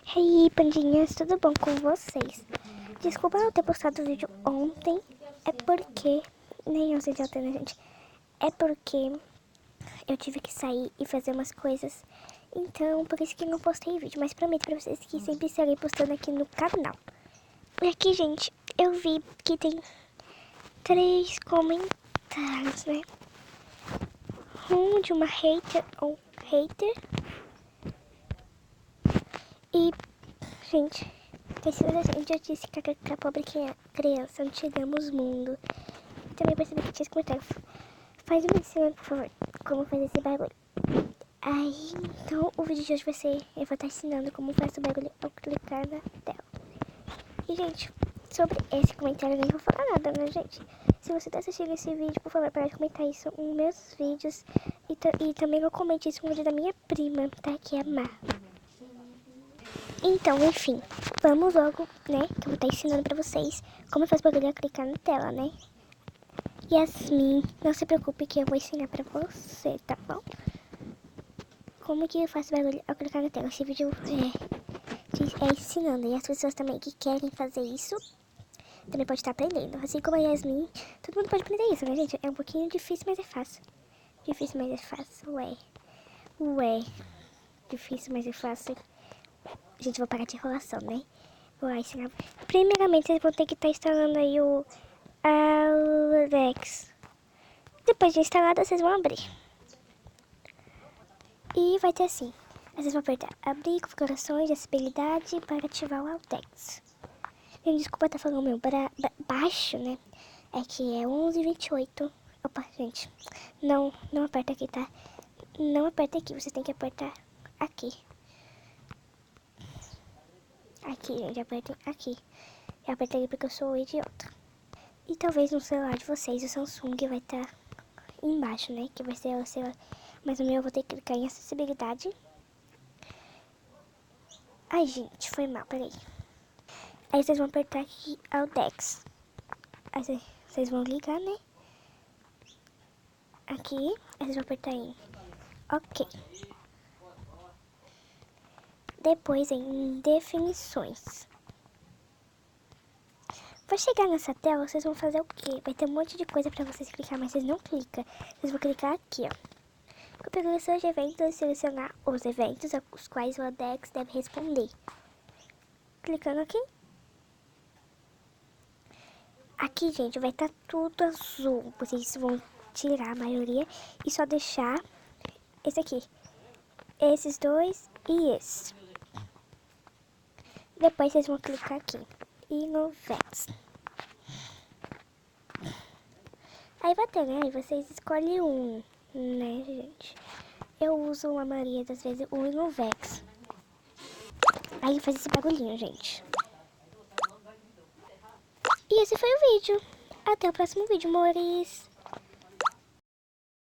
E aí, pandinhas, tudo bom com vocês? Desculpa não ter postado o vídeo ontem, é porque... Nem eu sei de ontem, né, gente? É porque eu tive que sair e fazer umas coisas, então por isso que não postei vídeo, mas prometo pra vocês que sempre estarei postando aqui no canal. E aqui, gente, eu vi que tem 3 comentários, né? Um de uma hater ou hater. E, gente, precisa gente, eu disse que a pobre criança não te damos mundo. Também percebi que tinha esse comentário. Faz uma ensina, por favor, como fazer esse bagulho. Aí, então, o vídeo de hoje vai ser... Eu vou estar ensinando como faz o bagulho ao clicar na tela. E, gente, sobre esse comentário eu nem vou falar nada, né, gente? Se você tá assistindo esse vídeo, por favor, para de comentar isso nos meus vídeos. E também não comente isso no vídeo da minha prima, tá? Que é a Má. Então, enfim, vamos logo, né? Que eu vou estar ensinando pra vocês como faz o bagulho ao clicar na tela, né? Yasmin, não se preocupe que eu vou ensinar pra você, tá bom? Como que eu faço bagulho ao clicar na tela? Esse vídeo é ensinando. E as pessoas também que querem fazer isso também pode estar aprendendo. Assim como a Yasmin, todo mundo pode aprender isso, né, gente? É um pouquinho difícil, mas é fácil. Difícil, mas é fácil, ué. Difícil, mas é fácil. Gente, vou parar de enrolação, né? Vou lá ensinar. Primeiramente, vocês vão ter que estar instalando aí o Alex. Depois de instalado, vocês vão abrir. E vai ter assim. Vocês vão apertar abrir configurações de acessibilidade para ativar o Altex. Desculpa tá falando meu baixo, né? É que é 11:28. Opa, gente. Não aperta aqui, tá? Não aperta aqui, você tem que apertar aqui. Aqui, gente, apertem aqui. Eu apertei porque eu sou idiota. E talvez no celular de vocês, o Samsung vai estar embaixo, né? Que vai ser o celular. Mas o meu eu vou ter que clicar em acessibilidade. Ai, gente, foi mal, peraí. Aí vocês vão apertar aqui ao Dex. Aí vocês vão ligar, né? Aqui, aí vocês vão apertar em OK. Depois em definições. Vai chegar nessa tela, vocês vão fazer o quê? Vai ter um monte de coisa pra vocês clicar, mas vocês não clicam. Vocês vão clicar aqui, ó. Configuração de eventos e selecionar os eventos aos quais o Altex deve responder. Clicando aqui. Aqui, gente, vai estar tudo azul. Vocês vão tirar a maioria e só deixar esse aqui. Esses dois e esse. Depois vocês vão clicar aqui. E no Vex. Aí vai ter, né? Aí vocês escolhem um, né, gente? Eu uso a maioria das vezes o Inovex. Aí faz esse bagulhinho, gente. E esse foi o vídeo. Até o próximo vídeo, amores.